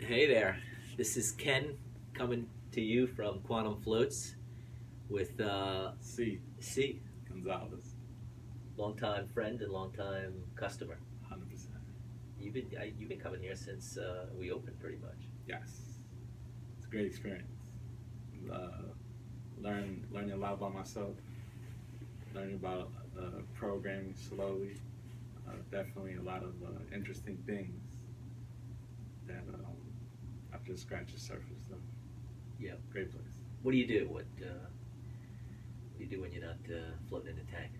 Hey there, this is Ken coming to you from Quantum Floats with C. C, Gonzalez, longtime friend and longtime customer. 100%. You've been coming here since we opened, pretty much. Yes, it's a great experience. Learning a lot about myself, learning about programming slowly. Definitely a lot of interesting things that I've just scratched the surface of. Yeah. Great place. What do you do? What do you do when you're not floating in the tank?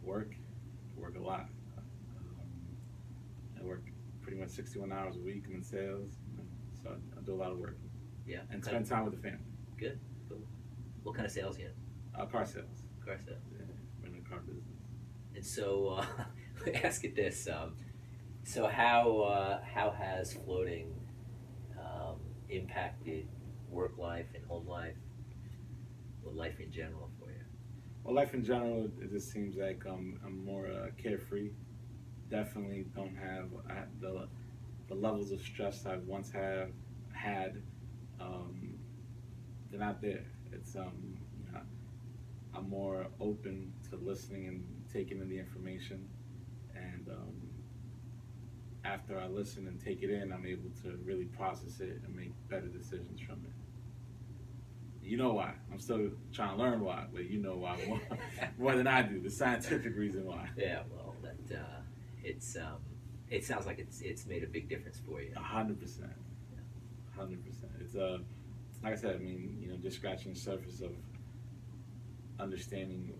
Work, work a lot. I work pretty much 61 hours a week. I'm in sales, so I do a lot of work Yeah. and spend time with the family. Good. Cool. What kind of sales you in? Car sales. Car sales. Yeah, we're in the car business. And so, let me ask you this: so how has floating impacted work life and home life, or life in general for you? Well, life in general, it just seems like I'm more carefree. Definitely don't have the levels of stress I once have had. Um, they're not there. It's you know, I'm more open to listening and taking in the information, and after I listen and take it in, I'm able to really process it and make better decisions from it. You know why? I'm still trying to learn why, but you know why more than I do. The scientific reason why. Yeah, well, that it's it sounds like it's made a big difference for you. 100%. 100%. It's like I said. I mean, just scratching the surface of understanding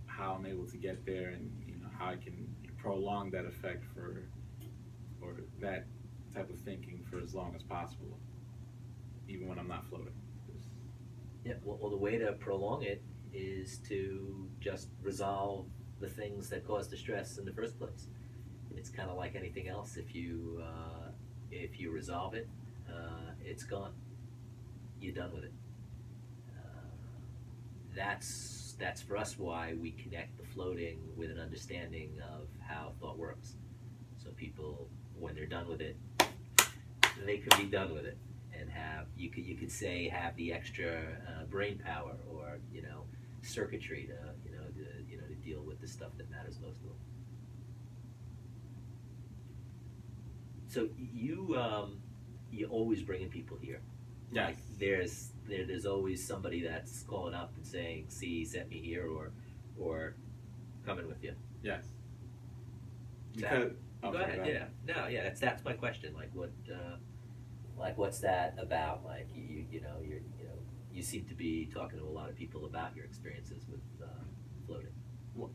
how I'm able to get there, and how I can prolong that effect or that type of thinking for as long as possible, even when I'm not floating. Yeah, well, the way to prolong it is to just resolve the things that cause the stress in the first place. It's kind of like anything else. If you resolve it, it's gone. You're done with it. That's for us why we connect the floating with an understanding of how thought works. So people, when they're done with it, they can be done with it, and have you could say have the extra brain power, or circuitry to to deal with the stuff that matters most to them. So you always bringing people here. Yes. Like there's always somebody that's calling up and saying, "See, set me here," or coming with you. Yes. That- Because oh, Go sorry, ahead. go Yeah. No. Yeah. That's my question. Like what's that about? Like you seem to be talking to a lot of people about your experiences with floating. Well,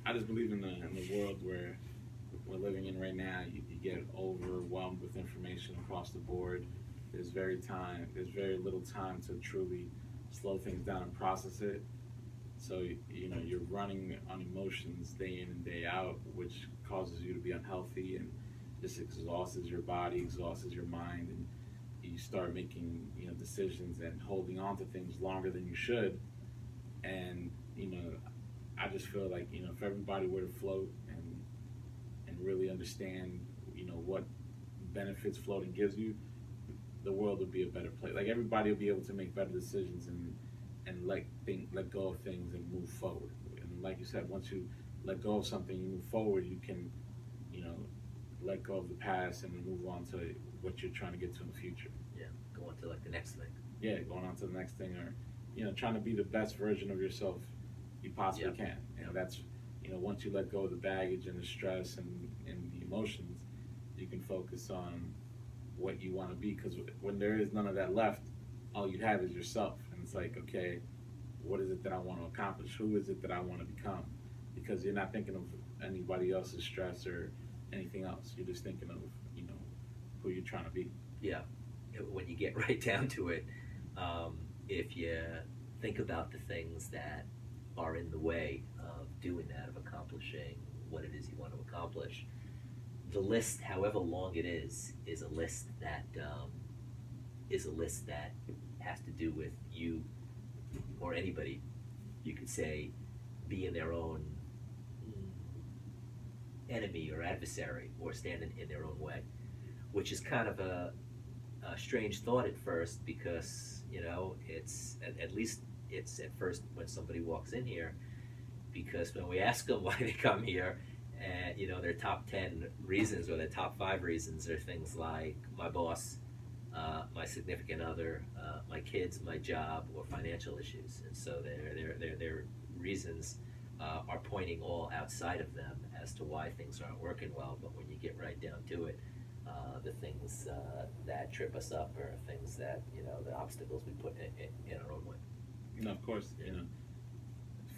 I just believe in the world where we're living in right now. You get overwhelmed with information across the board. There's very little time to truly slow things down and process it. So you're running on emotions day in and day out, which causes you to be unhealthy and just exhausts your body, exhausts your mind, and you start making decisions and holding on to things longer than you should. And I just feel like if everybody were to float and really understand what benefits floating gives you, the world would be a better place. Like everybody will be able to make better decisions and let go of things and move forward. And like you said, once you let go of something, you move forward. You can you know let go of the past and move on to what you're trying to get to in the future. Yeah. Go on to like the next thing. Yeah, going on to the next thing, or trying to be the best version of yourself you possibly Yep. can. Yep. That's once you let go of the baggage and the stress and the emotions, you can focus on what you want to be. Because when there is none of that left, all you have is yourself, and it's like, okay, what is it that I want to accomplish? Who is it that I want to become? Because you're not thinking of anybody else's stress or anything else. You're just thinking of who you're trying to be. Yeah. When you get right down to it, if you think about the things that are in the way of doing that, of accomplishing what it is you want to accomplish, the list, however long it is a list that has to do with you or anybody. You could say being their own enemy or adversary, or standing in their own way. which is kind of a strange thought at first because it's at least it's at first when somebody walks in here, because when we ask them why they come here, and their top 10 reasons or their top 5 reasons are things like my boss, my significant other, my kids, my job, or financial issues. And so their reasons are pointing all outside of them as to why things aren't working well. But when you get right down to it, the things that trip us up are things that the obstacles we put in our own way. Of course,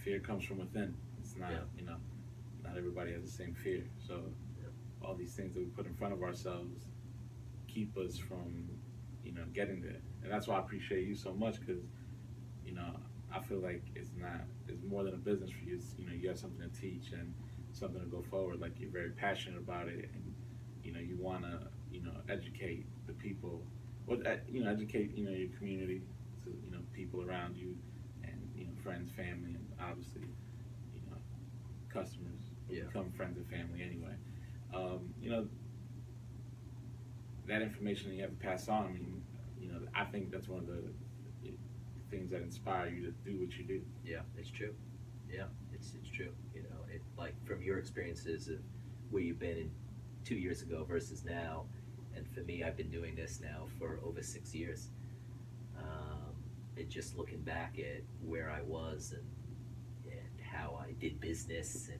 fear comes from within. It's not, not everybody has the same fear. So all these things that we put in front of ourselves keep us from, getting there. And that's why I appreciate you so much, because, I feel like it's more than a business for you. It's, you have something to teach and something to go forward. Like, you're very passionate about it, and, you want to, educate the people, educate, your community, to, people around you, and, friends, family, and obviously, customers become friends and family anyway. That information that you have to pass on, I think that's one of the things that inspire you to do what you do. Yeah, it's true. Yeah, it's true. Like from your experiences of where you've been 2 years ago versus now, and for me, I've been doing this now for over 6 years. It just looking back at where I was and how I did business, and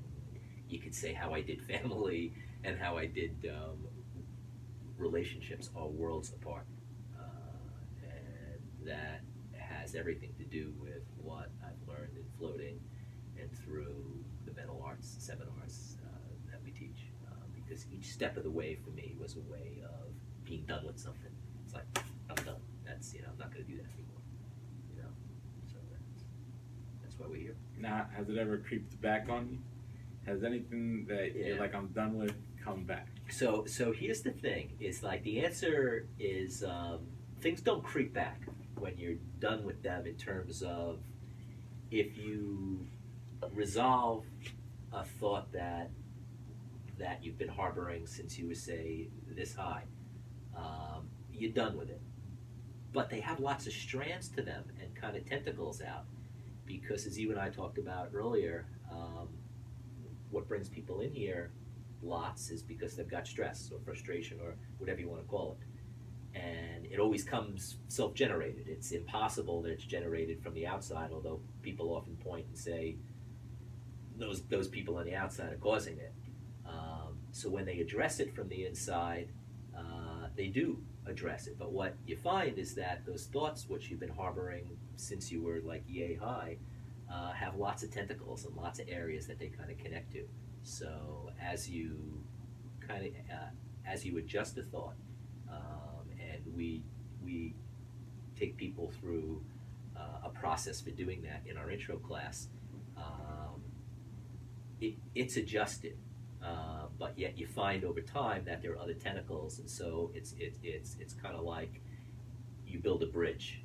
you could say how I did family and how I did relationships are worlds apart, and that has everything to do with what I've learned in floating and through the mental arts seminars that we teach, because each step of the way for me was a way of being done with something. It's like, I'm done. That's I'm not going to do that anymore. So that's why we're here. Now, has it ever creeped back on you? Has anything that you're like, I'm done with, come back? So here's the thing: is like the answer is things don't creep back when you're done with them. In terms of if you resolve a thought that you've been harboring since you were, say, this high, you're done with it. But they have lots of strands to them and kind of tentacles out, because as you and I talked about earlier, what brings people in here lots is because they've got stress or frustration or whatever you want to call it. And it always comes self-generated. It's impossible that it's generated from the outside, although people often point and say those people on the outside are causing it. So when they address it from the inside, they do address it. But what you find is that those thoughts, which you've been harboring since you were like yay high, have lots of tentacles and lots of areas that they kind of connect to. So as you adjust the thought, and we take people through a process for doing that in our intro class, it's adjusted. But yet you find over time that there are other tentacles, and so it's kind of like you build a bridge.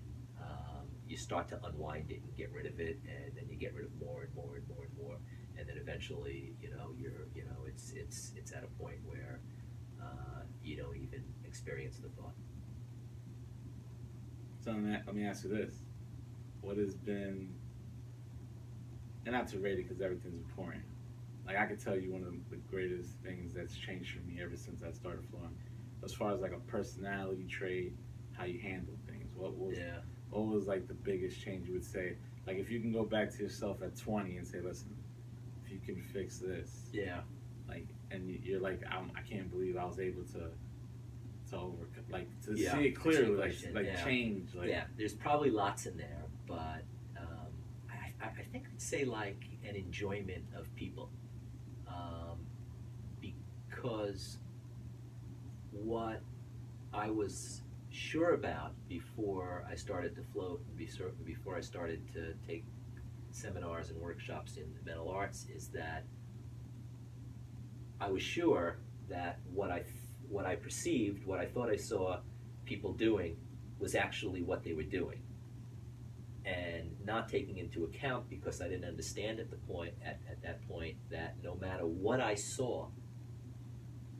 You start to unwind it and get rid of it, and then you get rid of more and more and more and more, and then eventually, it's at a point where you don't even experience the thought. So let me ask you this: what has been, and not to rate it because everything's important. Like, I could tell you one of the greatest things that's changed for me ever since I started flowing, as far as like a personality trait, how you handle things. What was like the biggest change you would say? Like, if you can go back to yourself at 20 and say, listen, if you can fix this, like, and you're like, I can't believe I was able to overcome, like, to see it clearly, like change. Like, there's probably lots in there, but I think I'd say like an enjoyment of people. Because what I was sure about before I started to float, before I started to take seminars and workshops in the mental arts, is that I was sure that what I perceived, what I thought I saw people doing, was actually what they were doing, and not taking into account, because I didn't understand at that point that no matter what I saw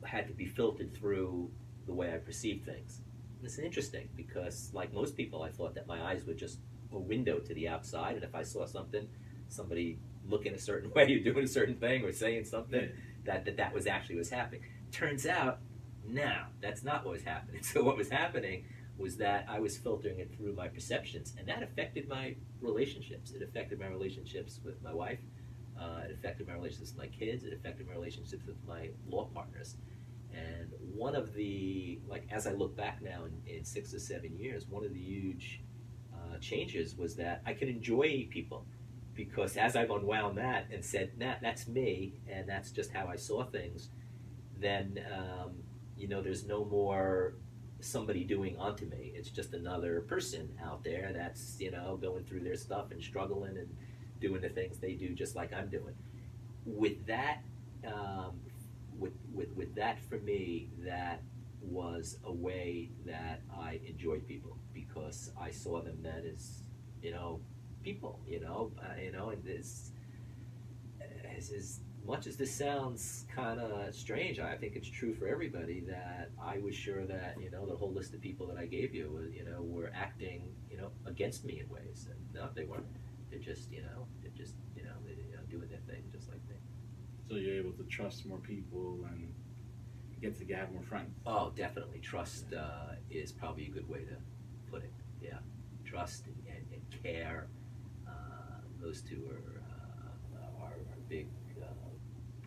had to be filtered through the way I perceive things. It's interesting because, like most people, I thought that my eyes were just a window to the outside, and if I saw something, somebody looking a certain way, or doing a certain thing, or saying something, that was actually what's happening. Turns out, no, that's not what was happening. So what was happening was that I was filtering it through my perceptions, and that affected my relationships. It affected my relationships with my wife. It affected my relationships with my kids. It affected my relationships with my law partners. And one of the, like, as I look back now in 6 or 7 years, one of the huge changes was that I can enjoy people, because as I've unwound that and said, nah, that's me, and that's just how I saw things, then, there's no more somebody doing onto me. It's just another person out there that's, going through their stuff and struggling and doing the things they do just like I'm doing. With that, with that for me, that was a way that I enjoyed people, because I saw them then as, people, and as much as this sounds kind of strange, I think it's true for everybody, that I was sure that, the whole list of people that I gave you was, were acting, against me in ways. And no, they weren't. They're just, doing their thing just like me. So you're able to trust more people and get to have more friends. Oh, definitely. Trust is probably a good way to put it. Yeah. Trust and care. Those two are big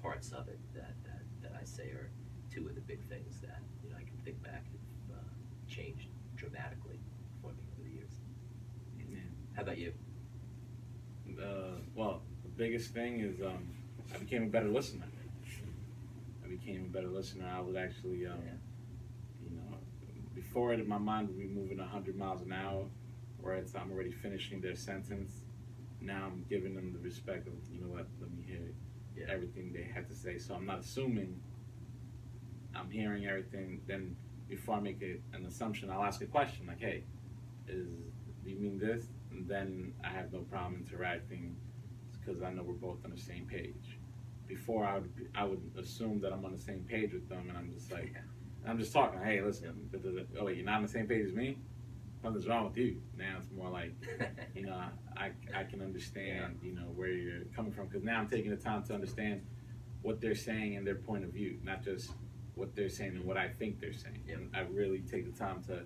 parts of it that I say are two of the big things that I can think back have changed dramatically for me over the years. Yeah. How about you? Well, the biggest thing is I became a better listener. I would actually, before it, my mind would be moving 100 miles an hour, whereas I'm already finishing their sentence. Now I'm giving them the respect of, let me hear everything they had to say. So I'm not assuming, I'm hearing everything. Then before I make an assumption, I'll ask a question like, hey, do you mean this? And then I have no problem interacting, because I know we're both on the same page. Before I would assume that I'm on the same page with them, and I'm just like, I'm just talking. Hey, listen, oh wait, you're not on the same page as me? Something's wrong with you. Now it's more like, I can understand, where you're coming from, because now I'm taking the time to understand what they're saying and their point of view, not just what they're saying and what I think they're saying. Yep. And I really take the time to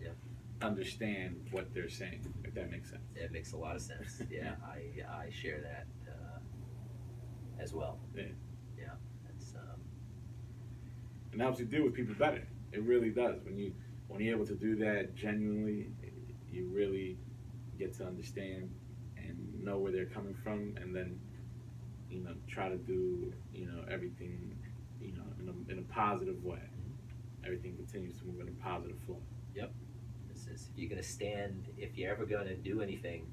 understand what they're saying, if that makes sense. It makes a lot of sense. Yeah, I share that as well. Yeah. Yeah, that's and helps you deal with people better. It really does. When you're able to do that genuinely, you really get to understand and know where they're coming from, and then try to do everything in a positive way. Everything continues to move in a positive flow. Yep. This is, if you're ever going to do anything,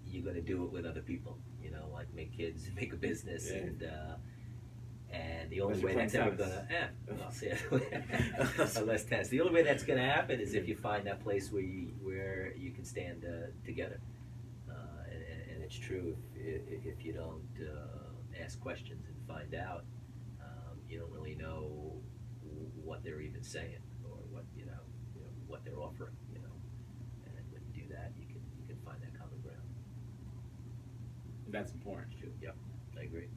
you're going to do it with other people. Like make kids, make a business, and the only way that's ever gonna unless tennis. The only way that's gonna happen is if you find that place where you can stand together. And it's true, if you don't ask questions and find out, you don't really know what they're even saying, or what what they're offering. And when you do that, you can find that common ground. That's important. Yep, I agree.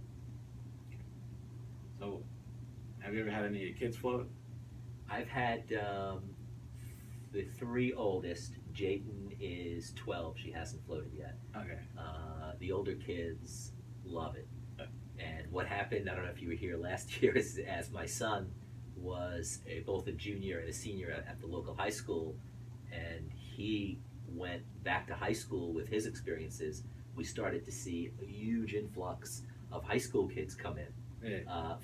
So, have you ever had any of your kids float? I've had the 3 oldest. Jayden is 12. She hasn't floated yet. Okay. The older kids love it. And what happened, I don't know if you were here last year, is as my son was both a junior and a senior at the local high school, and he went back to high school with his experiences, we started to see a huge influx of high school kids come in.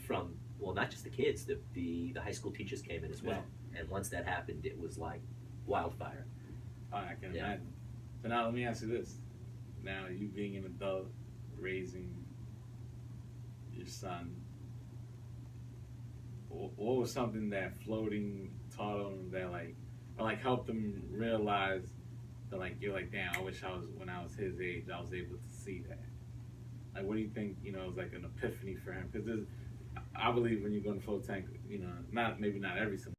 From, well, not just the kids, the high school teachers came in as well. And once that happened, it was like wildfire. Oh, I can imagine. So now let me ask you this. Now, you being an adult, raising your son, what was something that floating taught him that helped him realize that you're like, damn, I wish when I was his age, I was able to see that? Like, what do you think, is like an epiphany for him? Because I believe when you go in the float tank, maybe not every single